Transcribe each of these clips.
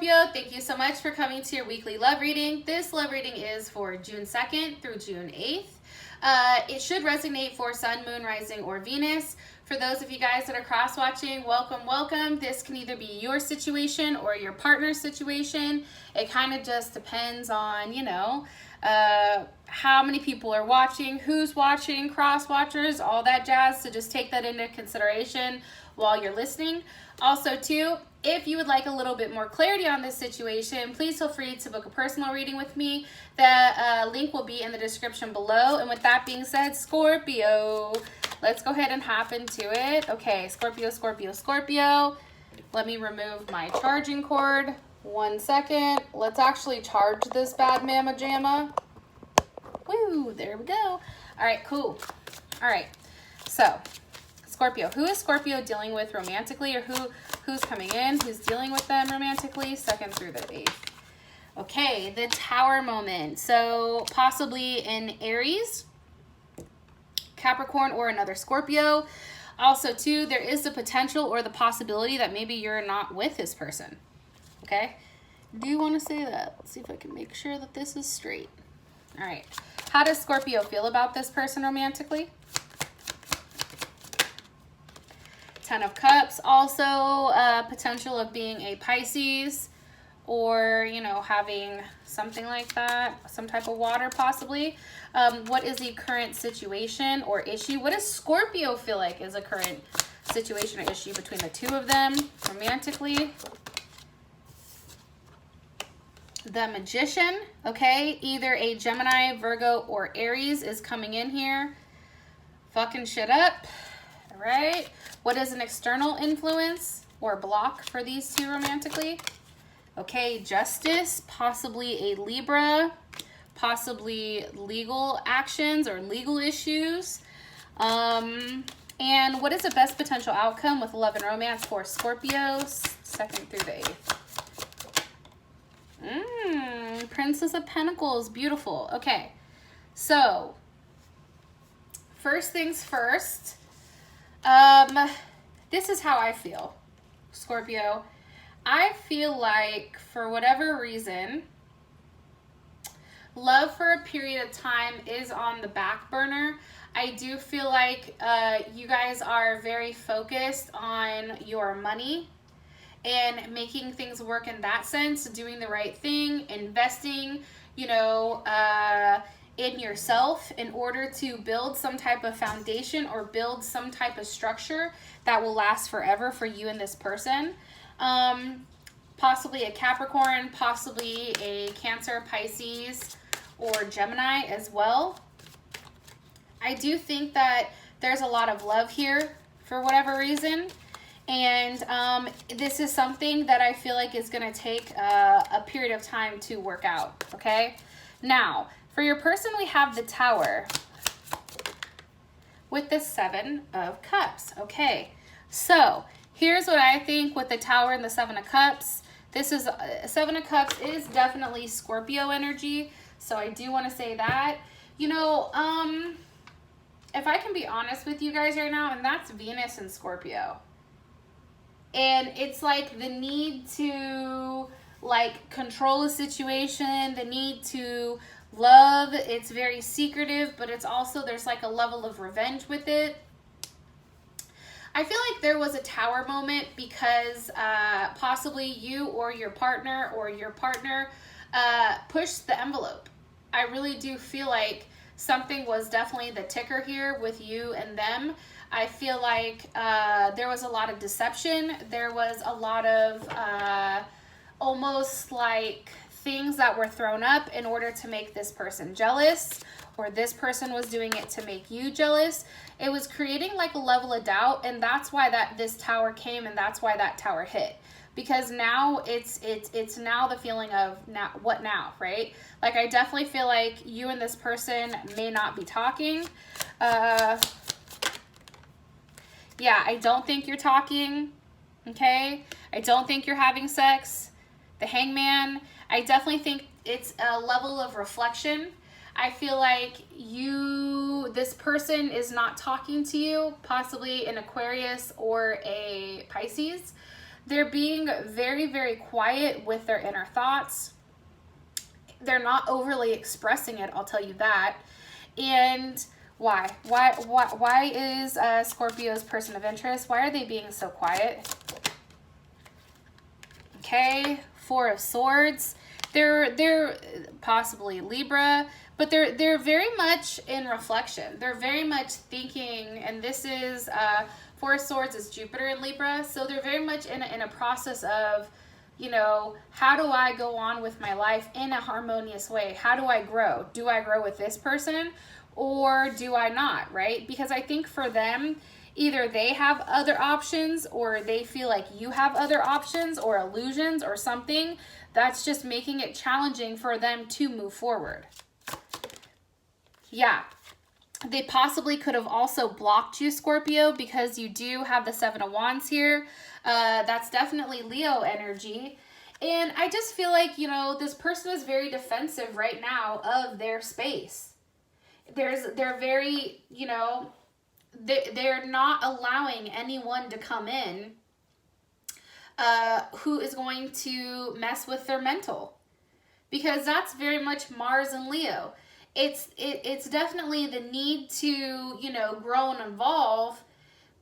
Scorpio, thank you so much for coming to your weekly love reading. This love reading is for June 2nd through June 8th. It should resonate for Sun, Moon, Rising, or Venus. For those of you guys that are cross-watching, welcome, welcome. This can either be your situation or your partner's situation. It kind of just depends on, you know, how many people are watching, who's watching, cross-watchers, all that jazz. So just take that into consideration while you're listening. Also, too, if you would like a little bit more clarity on this situation, please feel free to book a personal reading with me. The link will be in the description below. And with that being said, Scorpio, let's go ahead and hop into it. Okay, Scorpio, Scorpio, Scorpio. Let me remove my charging cord. 1 second. Let's actually charge this bad mamma jamma. Woo, there we go. All right, cool. All right, so Scorpio, who is Scorpio dealing with romantically, or who's coming in, who's dealing with them romantically, 2nd through the 8th? Okay, the Tower moment. So possibly in Aries, Capricorn, or another Scorpio. Also, too, there is the potential or the possibility that maybe you're not with this person. Okay, do you want to say that? Let's see if I can make sure that this is straight. All right, how does Scorpio feel about this person romantically? 10 of Cups, also potential of being a Pisces, or, you know, having something like that, some type of water possibly. What is the current situation or issue? What does Scorpio feel like is a current situation or issue between the two of them romantically? The Magician, okay? Either a Gemini, Virgo, or Aries is coming in here. Fucking shit up, all right? What is an external influence or block for these two romantically? Okay, Justice, possibly a Libra, possibly legal actions or legal issues. And what is the best potential outcome with love and romance for Scorpios, 2nd through the 8th? Princess of Pentacles, beautiful. Okay, so first things first. This is how I feel, Scorpio. I feel like, for whatever reason, love for a period of time is on the back burner. I do feel like you guys are very focused on your money and making things work in that sense, doing the right thing, investing, you know, in yourself in order to build some type of foundation or build some type of structure that will last forever for you and this person. Possibly a Capricorn, possibly a Cancer, Pisces, or Gemini as well. I do think that there's a lot of love here for whatever reason. And this is something that I feel like is going to take a period of time to work out, okay? Now, for your person, we have the Tower with the 7 of Cups, okay? So, here's what I think with the Tower and the 7 of Cups. This is 7 of Cups is definitely Scorpio energy, so I do want to say that. You know, if I can be honest with you guys right now, and that's Venus and Scorpio. And it's like the need to like control a situation, the need to love. It's very secretive, but it's also, there's like a level of revenge with it. I feel like there was a Tower moment because possibly you or your partner pushed the envelope. I really do feel like something was definitely the ticker here with you and them. I feel like there was a lot of deception. There was a lot of almost like things that were thrown up in order to make this person jealous, or this person was doing it to make you jealous. It was creating like a level of doubt, and that's why this Tower came, and that's why that Tower hit. Because now it's now the feeling of now, what now, right? Like I definitely feel like you and this person may not be talking. Yeah, I don't think you're talking, okay? I don't think you're having sex. The Hangman, I definitely think it's a level of reflection. I feel like this person is not talking to you, possibly an Aquarius or a Pisces. They're being very, very quiet with their inner thoughts. They're not overly expressing it, I'll tell you that. And why? Why is Scorpio's person of interest? Why are they being so quiet? Okay, Four of Swords. They're possibly Libra, but they're very much in reflection. They're very much thinking, and this is Four of Swords is Jupiter in Libra, so they're very much in a process of, you know, how do I go on with my life in a harmonious way? How do I grow? Do I grow with this person or do I not, right? Because I think for them, either they have other options or they feel like you have other options or illusions or something that's just making it challenging for them to move forward. Yeah. They possibly could have also blocked you, Scorpio, because you do have the Seven of Wands here. That's definitely Leo energy. And I just feel like, you know, this person is very defensive right now of their space. They're very, you know, they're not allowing anyone to come in who is going to mess with their mental. Because that's very much Mars and Leo. It's definitely the need to, you know, grow and evolve,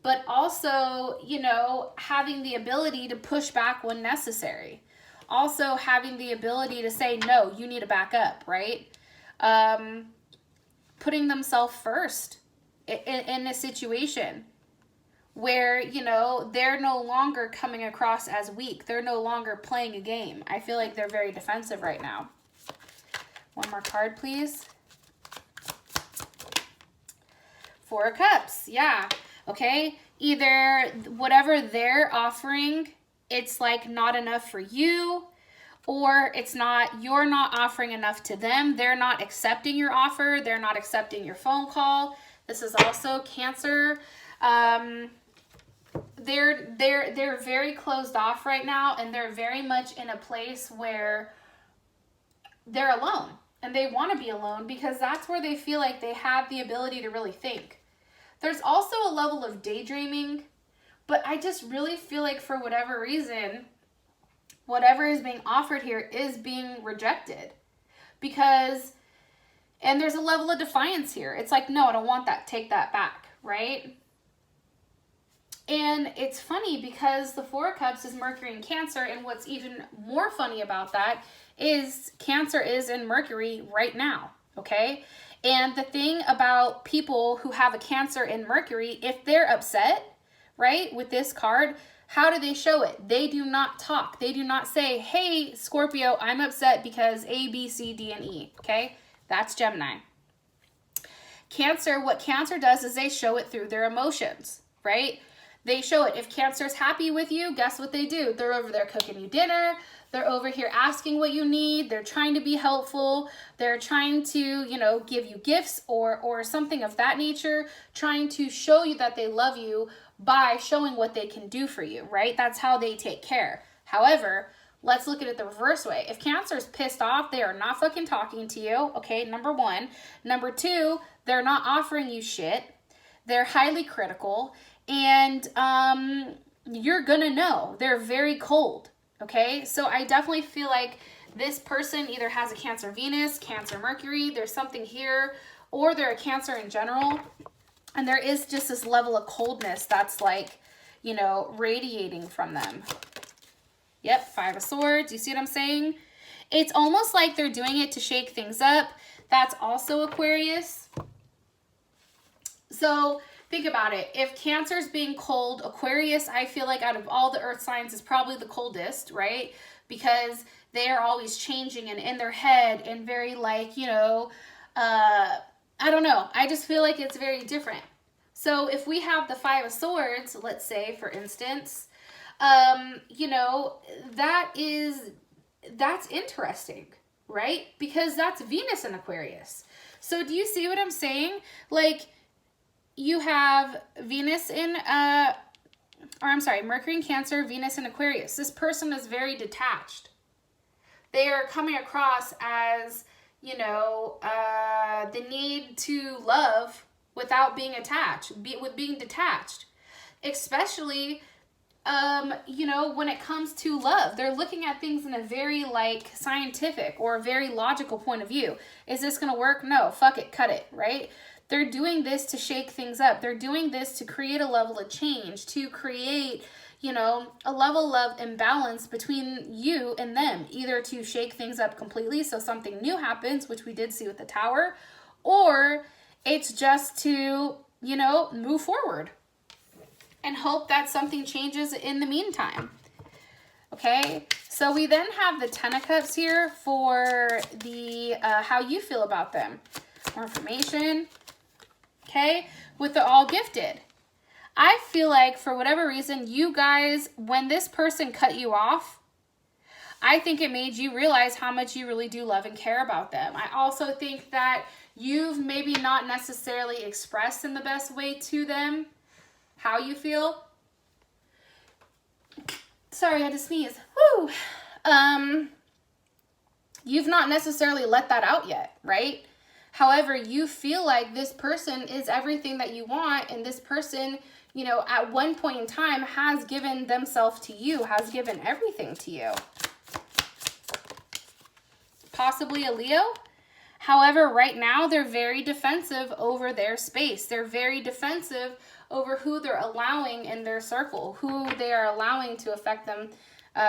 but also, you know, having the ability to push back when necessary. Also having the ability to say, no, you need to back up, right? Putting themselves first in a situation where, you know, they're no longer coming across as weak. They're no longer playing a game. I feel like they're very defensive right now. One more card, please. Four of Cups. Yeah. Okay. Either whatever they're offering, it's like not enough for you, or it's not, you're not offering enough to them. They're not accepting your offer. They're not accepting your phone call. This is also Cancer. They're very closed off right now, and they're very much in a place where they're alone. And they want to be alone because that's where they feel like they have the ability to really think. There's also a level of daydreaming, but I just really feel like for whatever reason, whatever is being offered here is being rejected. Because, and there's a level of defiance here. It's like, no, I don't want that. Take that back, right? And it's funny because the Four of Cups is Mercury in Cancer, and what's even more funny about that is Cancer is in Mercury right now, okay? And the thing about people who have a Cancer in Mercury, if they're upset, right, with this card, how do they show it? They do not talk. They do not say, hey, Scorpio, I'm upset because A, B, C, D, and E, okay? That's Gemini. Cancer, what Cancer does is they show it through their emotions, right? They show it. If Cancer's happy with you, guess what they do? They're over there cooking you dinner. They're over here asking what you need. They're trying to be helpful. They're trying to, you know, give you gifts or something of that nature, trying to show you that they love you by showing what they can do for you, right? That's how they take care. However, let's look at it the reverse way. If Cancer's pissed off, they are not fucking talking to you, okay, number one. Number two, they're not offering you shit. They're highly critical. And you're gonna know. They're very cold, okay? So I definitely feel like this person either has a Cancer Venus, Cancer Mercury, there's something here, or they're a Cancer in general. And there is just this level of coldness that's like, you know, radiating from them. Yep, Five of Swords. You see what I'm saying? It's almost like they're doing it to shake things up. That's also Aquarius. So think about it. If Cancer's being cold, Aquarius, I feel like out of all the earth signs is probably the coldest, right? Because they are always changing and in their head and very like, you know, I don't know. I just feel like it's very different. So if we have the Five of Swords, let's say, for instance, you know, that's interesting, right? Because that's Venus in Aquarius. So do you see what I'm saying? Like, you have Venus in, Mercury in Cancer, Venus in Aquarius. This person is very detached. They are coming across as, you know, the need to love without being attached, with being detached. Especially you know, when it comes to love, they're looking at things in a very like scientific or a very logical point of view. Is this going to work? No, fuck it, cut it, right? They're doing this to shake things up. They're doing this to create a level of change, to create, you know, a level of imbalance between you and them, either to shake things up completely so something new happens, which we did see with the Tower, or it's just to, you know, move forward and hope that something changes in the meantime. Okay, so we then have the Ten of Cups here for the how you feel about them. More information. Okay, with the All Gifted. I feel like for whatever reason, you guys, when this person cut you off, I think it made you realize how much you really do love and care about them. I also think that you've maybe not necessarily expressed in the best way to them how you feel. Sorry, I had to sneeze. Woo! You've not necessarily let that out yet, right? However, you feel like this person is everything that you want, and this person, you know, at one point in time has given themselves to you, has given everything to you. Possibly a Leo. However, right now they're very defensive over their space. They're very defensive over who they're allowing in their circle, who they are allowing to affect them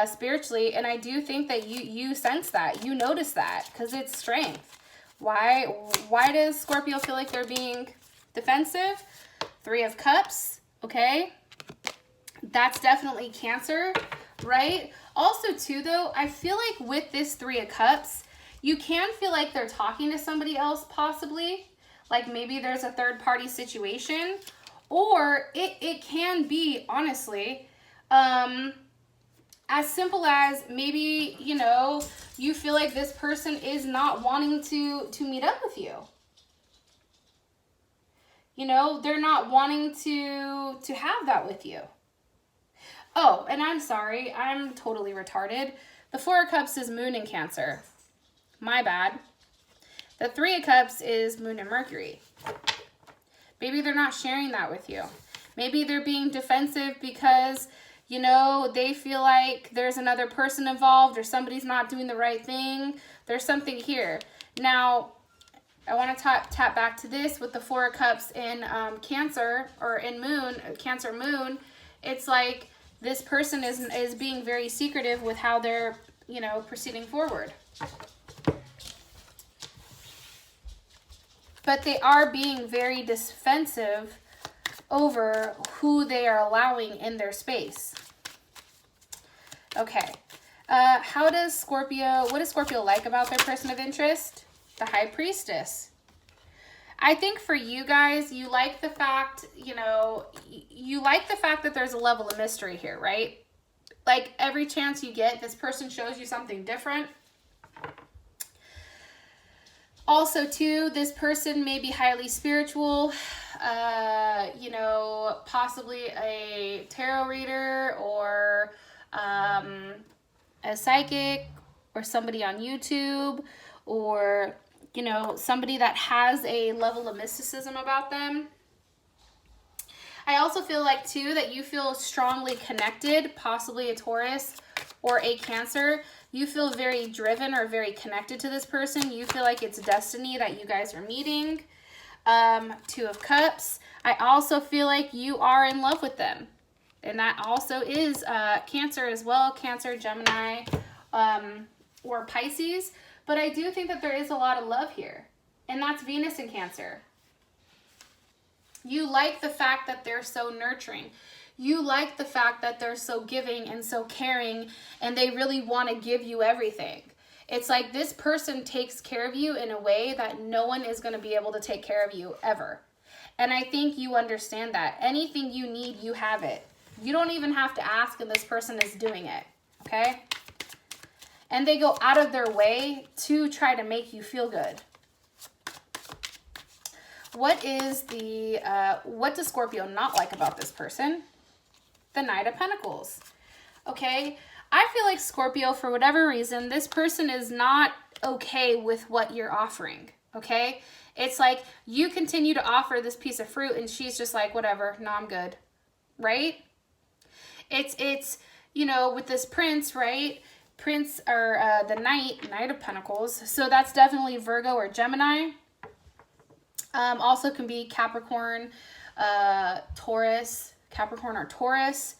spiritually. And I do think that you sense that, you notice that, because it's strength. Why does Scorpio feel like they're being defensive? Three of Cups, okay? That's definitely Cancer, right? Also, too, though, I feel like with this Three of Cups, you can feel like they're talking to somebody else, possibly. Like maybe there's a third-party situation. Or it can be, honestly, as simple as maybe, you know, you feel like this person is not wanting to meet up with you. You know, they're not wanting to have that with you. Oh, and I'm sorry, I'm totally retarded. The Four of Cups is Moon in Cancer. My bad. The Three of Cups is Moon and Mercury. Maybe they're not sharing that with you. Maybe they're being defensive because, you know, they feel like there's another person involved or somebody's not doing the right thing. There's something here. Now, I want to tap back to this with the Four of Cups in Cancer, or in Moon, Cancer Moon. It's like this person is being very secretive with how they're, you know, proceeding forward. But they are being very defensive over who they are allowing in their space. Okay. What does Scorpio like about their person of interest? The High Priestess. I think for you guys, you like the fact, you know, you like the fact that there's a level of mystery here, right? Like every chance you get, this person shows you something different. Also, too, this person may be highly spiritual, you know, possibly a tarot reader or a psychic or somebody on YouTube, or, you know, somebody that has a level of mysticism about them. I also feel like, too, that you feel strongly connected, possibly a Taurus or a Cancer. You feel very driven or very connected to this person. You feel like it's destiny that you guys are meeting. Two of Cups. I also feel like you are in love with them. And that also is Cancer as well. Cancer, Gemini, or Pisces. But I do think that there is a lot of love here. And that's Venus in Cancer. You like the fact that they're so nurturing. You like the fact that they're so giving and so caring, and they really want to give you everything. It's like this person takes care of you in a way that no one is going to be able to take care of you ever. And I think you understand that. Anything you need, you have it. You don't even have to ask, and this person is doing it, okay? And they go out of their way to try to make you feel good. What does Scorpio not like about this person? The Knight of Pentacles. Okay, I feel like Scorpio, for whatever reason, this person is not okay with what you're offering, okay? It's like you continue to offer this piece of fruit and she's just like, whatever, no, I'm good, right? It's you know, with this Prince, right? Prince, or the Knight of Pentacles. So that's definitely Virgo or Gemini. Also can be Capricorn, Taurus, Capricorn or Taurus.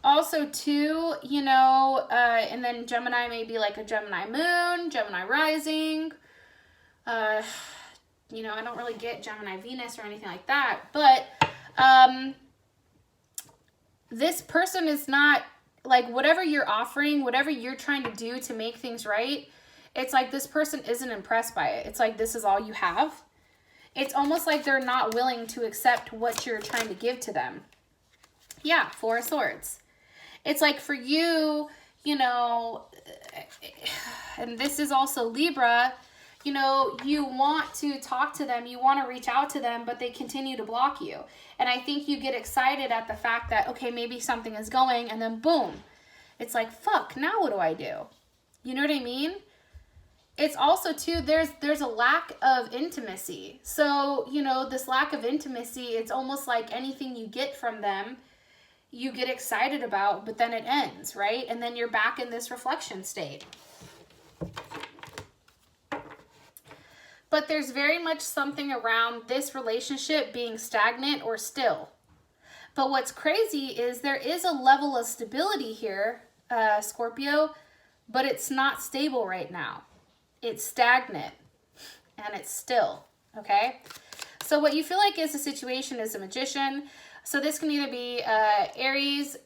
Also too, you know, and then Gemini may be like a Gemini moon, Gemini rising. You know, I don't really get Gemini Venus or anything like that, but this person is not, like, whatever you're offering, whatever you're trying to do to make things right, it's like this person isn't impressed by it. It's like, this is all you have. It's almost like they're not willing to accept what you're trying to give to them. Yeah, Four of Swords. It's like for you, you know, and this is also Libra, you know, you want to talk to them, you want to reach out to them, but they continue to block you. And I think you get excited at the fact that, okay, maybe something is going, and then boom, it's like, fuck, now what do I do? You know what I mean? It's also too, there's a lack of intimacy. So, you know, this lack of intimacy, it's almost like anything you get from them, you get excited about, but then it ends, right? And then you're back in this reflection state. But there's very much something around this relationship being stagnant or still. But what's crazy is there is a level of stability here, Scorpio, but it's not stable right now. It's stagnant and it's still, okay? So what you feel like is the situation is a Magician. So this can either be Aries,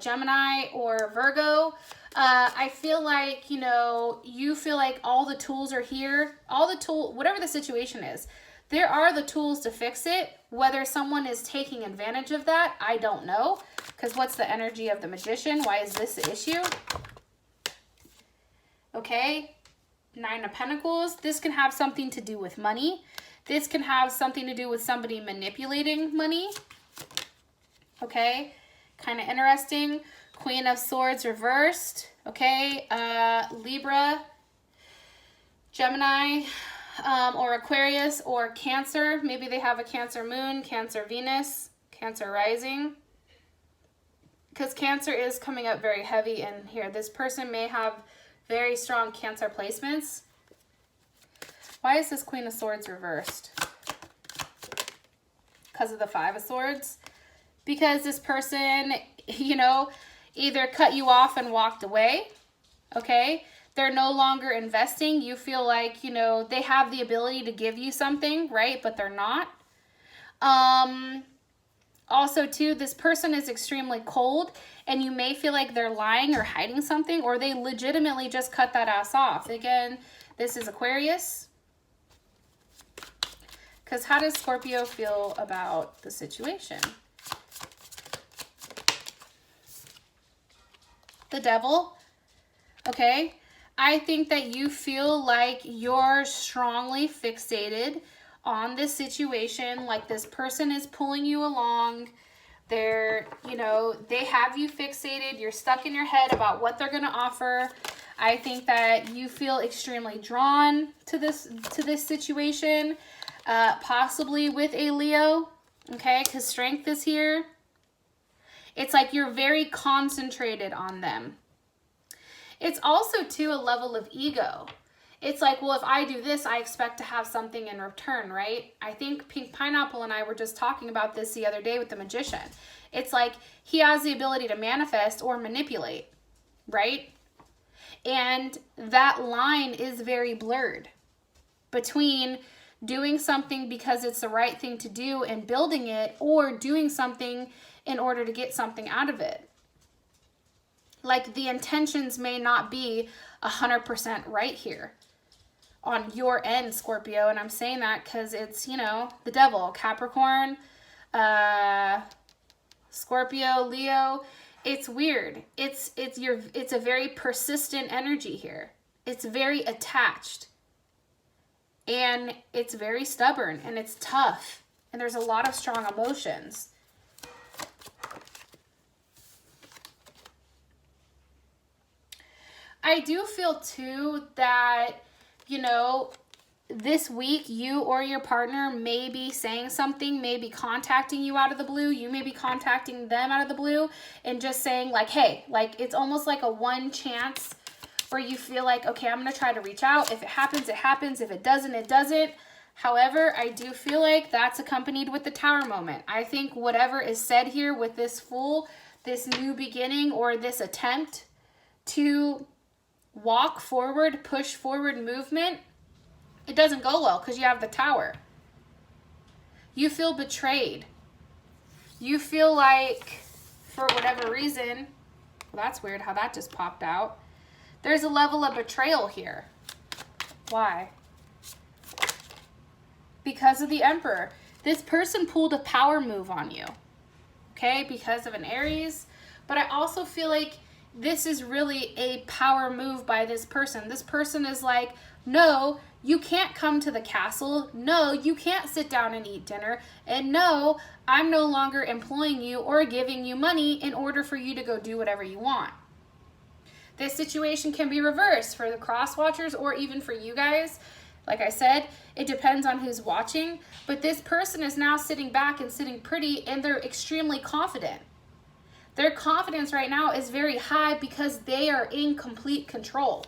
Gemini, or Virgo. I feel like, you know, you feel like all the tools are here. Whatever the situation is, there are the tools to fix it. Whether someone is taking advantage of that, I don't know. Because what's the energy of the Magician? Why is this the issue? Okay, Nine of Pentacles. This can have something to do with money. This can have something to do with somebody manipulating money. Okay, kind of interesting. Queen of Swords reversed. Okay, Libra, Gemini, or Aquarius, or Cancer. Maybe they have a Cancer moon, Cancer Venus, Cancer rising. Because Cancer is coming up very heavy in here. This person may have very strong Cancer placements. Why is this Queen of Swords reversed? Because of the Five of Swords. Because this person, you know, either cut you off and walked away, okay? They're no longer investing. You feel like, you know, they have the ability to give you something, right? But they're not. Also, too, this person is extremely cold, and you may feel like they're lying or hiding something, or they legitimately just cut that ass off. Again, this is Aquarius. Because how does Scorpio feel about the situation? The Devil. Okay. I think that you feel like you're strongly fixated on this situation. Like this person is pulling you along. They're, you know, they have you fixated. You're stuck in your head about what they're going to offer. I think that you feel extremely drawn to this situation. Possibly with a Leo, okay, because Strength is here. It's like you're very concentrated on them. It's also, too, a level of ego. It's like, well, if I do this, I expect to have something in return, right? I think Pink Pineapple and I were just talking about this the other day with the Magician. It's like he has the ability to manifest or manipulate, right? And that line is very blurred between doing something because it's the right thing to do and building it, or doing something in order to get something out of it. Like the intentions may not be 100% right here on your end, Scorpio. And I'm saying that because it's, you know, the Devil, Capricorn, Scorpio, Leo. It's weird. It's a very persistent energy here. It's very attached. And it's very stubborn, and it's tough, and there's a lot of strong emotions. I do feel, too, that, you know, this week, you or your partner may be saying something, may be contacting you out of the blue. You may be contacting them out of the blue and just saying like, hey, like it's almost like a one chance where you feel like, okay, I'm going to try to reach out. If it happens, it happens. If it doesn't, it doesn't. However, I do feel like that's accompanied with the Tower moment. I think whatever is said here with this Fool, this new beginning or this attempt to walk forward, push forward movement, it doesn't go well because you have the Tower. You feel betrayed. You feel like, for whatever reason, well, that's weird how that just popped out. There's a level of betrayal here. Why? Because of the Emperor. This person pulled a power move on you, okay, because of an Aries. But I also feel like this is really a power move by this person. This person is like, no, you can't come to the castle. No, you can't sit down and eat dinner. And no, I'm no longer employing you or giving you money in order for you to go do whatever you want. This situation can be reversed for the cross watchers or even for you guys. Like I said, it depends on who's watching, but this person is now sitting back and sitting pretty and they're extremely confident. Their confidence right now is very high because they are in complete control.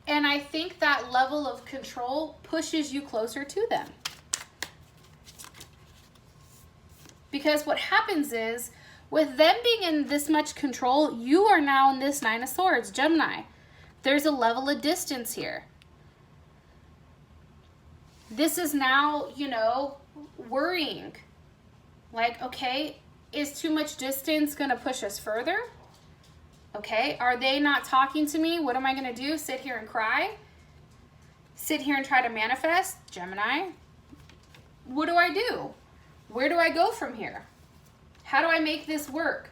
And I think that level of control pushes you closer to them. Because what happens is, with them being in this much control, you are now in this Nine of Swords, Gemini. There's a level of distance here. This is now, you know, worrying. Like, okay, is too much distance going to push us further? Okay, are they not talking to me? What am I going to do? Sit here and cry? Sit here and try to manifest? Gemini. What do I do? Where do I go from here? How do I make this work?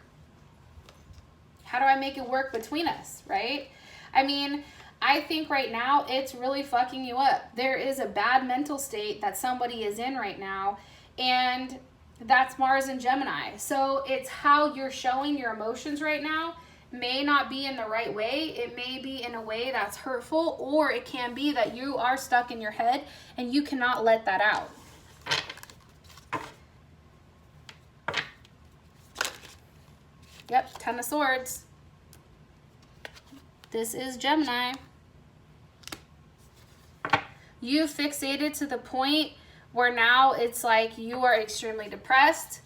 How do I make it work between us, right? I mean, I think right now it's really fucking you up. There is a bad mental state that somebody is in right now, and that's Mars and Gemini. So it's how you're showing your emotions right now may not be in the right way. It may be in a way that's hurtful, or it can be that you are stuck in your head and you cannot let that out. Yep, Ten of Swords. This is Gemini. You fixated to the point where now it's like you are extremely depressed.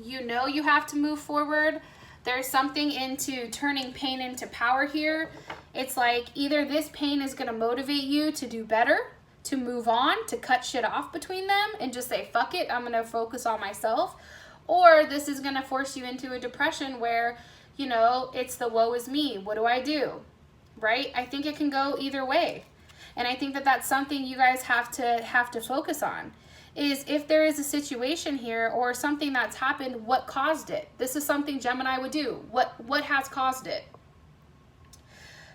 You know you have to move forward. There's something into turning pain into power here. It's like either this pain is going to motivate you to do better, to move on, to cut shit off between them and just say, fuck it, I'm going to focus on myself. Or this is going to force you into a depression where, you know, it's the woe is me. What do I do? Right? I think it can go either way. And I think that that's something you guys have to focus on. Is if there is a situation here or something that's happened, what caused it? This is something Gemini would do. What has caused it?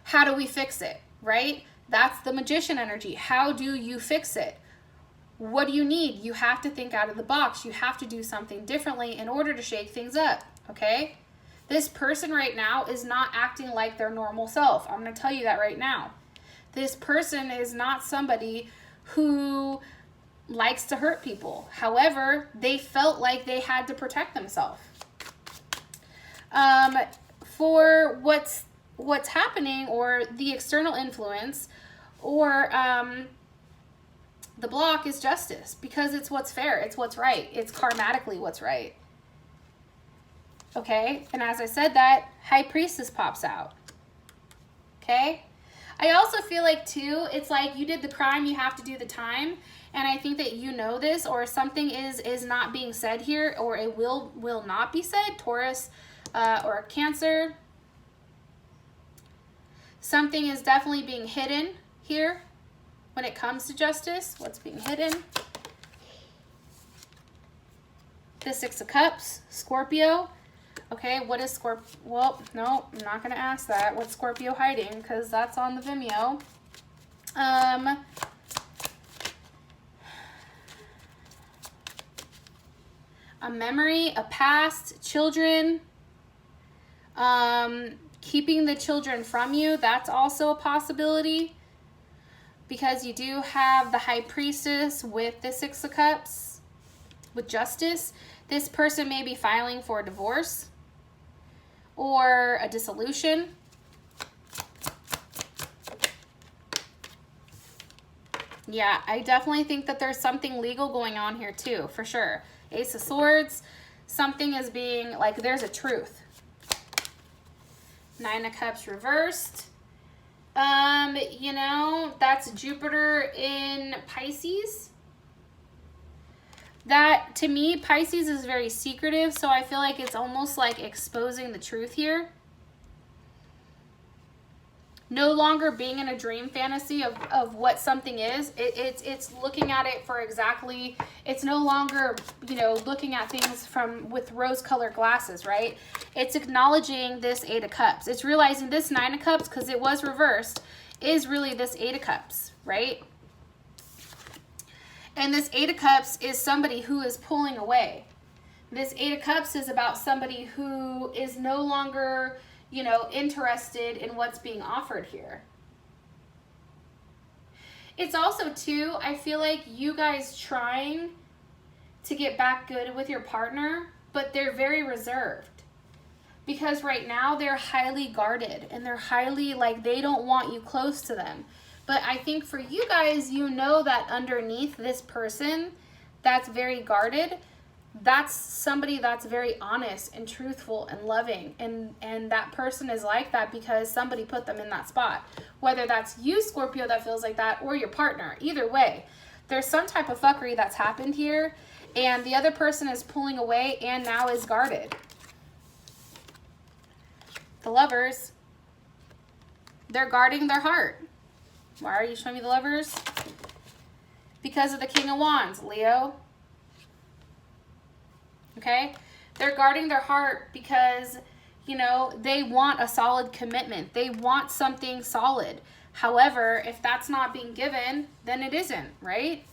How do we fix it? Right? That's the Magician energy. How do you fix it? What do you need? You have to think out of the box. You have to do something differently in order to shake things up, okay? This person right now is not acting like their normal self. I'm going to tell you that right now. This person is not somebody who likes to hurt people. However, they felt like they had to protect themselves. For what's happening, or the external influence, or the block is justice, because it's what's fair, it's what's right, it's karmatically what's right. Okay, and as I said that, High Priestess pops out. Okay, I also feel like too, it's like you did the crime, you have to do the time, and I think that you know this, or something is not being said here, or it will not be said, Taurus or Cancer. Something is definitely being hidden here. When it comes to justice, what's being hidden? The Six of Cups, Scorpio. Okay, what is Scorpio? Well, no, I'm not going to ask that. What's Scorpio hiding? Because that's on the Vimeo. A memory, a past, children, Keeping the children from you, that's also a possibility, because you do have the High Priestess with the Six of Cups, with Justice. This person may be filing for a divorce or a dissolution. Yeah, I definitely think that there's something legal going on here too, for sure. Ace of Swords, something is being, like, there's a truth. Nine of Cups reversed. You know, that's Jupiter in Pisces. That, to me, Pisces is very secretive, so I feel like it's almost like exposing the truth here. No longer being in a dream fantasy of what something is. It's looking at it for exactly, it's no longer, you know, looking at things with rose-colored glasses, right? It's acknowledging this Eight of Cups. It's realizing this Nine of Cups, because it was reversed, is really this Eight of Cups, right? And this Eight of Cups is somebody who is pulling away. This Eight of Cups is about somebody who is no longer, you know, interested in what's being offered here. It's also, too, I feel like you guys trying to get back good with your partner, but they're very reserved. Because right now they're highly guarded and they're highly, like, they don't want you close to them. But I think for you guys, you know that underneath this person that's very guarded, that's somebody that's very honest and truthful and loving, and that person is like that because somebody put them in that spot. Whether that's you, Scorpio, that feels like that, or your partner. Either way, there's some type of fuckery that's happened here, and the other person is pulling away and now is guarded. The Lovers, they're guarding their heart. Why are you showing me the Lovers? Because of the King of Wands, Leo. Okay? They're guarding their heart because, you know, they want a solid commitment. They want something solid. However, if that's not being given, then it isn't, right?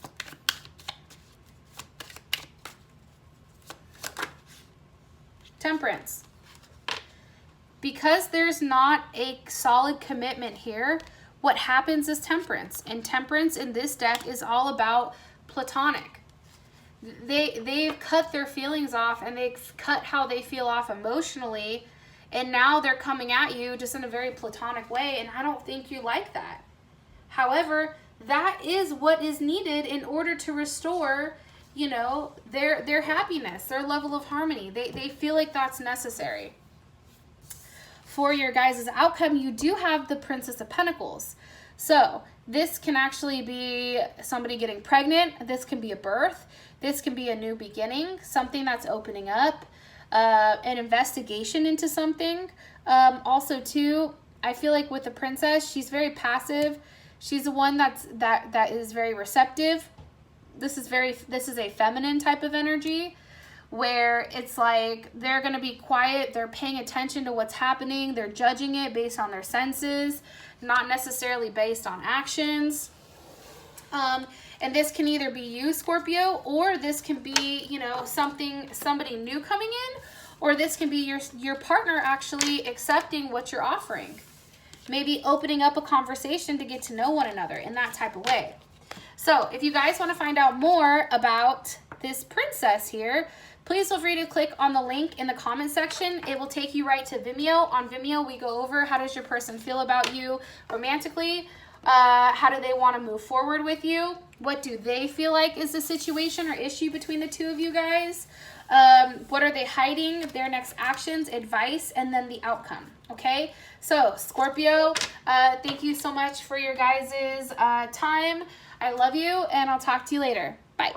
Temperance. Because there's not a solid commitment here, what happens is temperance. And temperance in this deck is all about platonic. They've cut their feelings off, and they've cut how they feel off emotionally, and now they're coming at you just in a very platonic way, and I don't think you like that. However, that is what is needed in order to restore, you know, their happiness, their level of harmony. They feel like that's necessary. For your guys' outcome, you do have the Princess of Pentacles. So this can actually be somebody getting pregnant. This can be a birth. This can be a new beginning, something that's opening up, an investigation into something. Also, too, I feel like with the princess, she's very passive. She's the one that is very receptive. This is a feminine type of energy, where it's like they're going to be quiet, they're paying attention to what's happening, they're judging it based on their senses, not necessarily based on actions. And this can either be you, Scorpio, or this can be, you know, somebody new coming in, or this can be your partner actually accepting what you're offering. Maybe opening up a conversation to get to know one another in that type of way. So if you guys want to find out more about this princess here, please feel free to click on the link in the comment section. It will take you right to Vimeo. On Vimeo, we go over how does your person feel about you romantically, how do they want to move forward with you, what do they feel like is the situation or issue between the two of you guys, what are they hiding, their next actions, advice, and then the outcome. Okay, so Scorpio, thank you so much for your guys' time. I love you, and I'll talk to you later. Bye.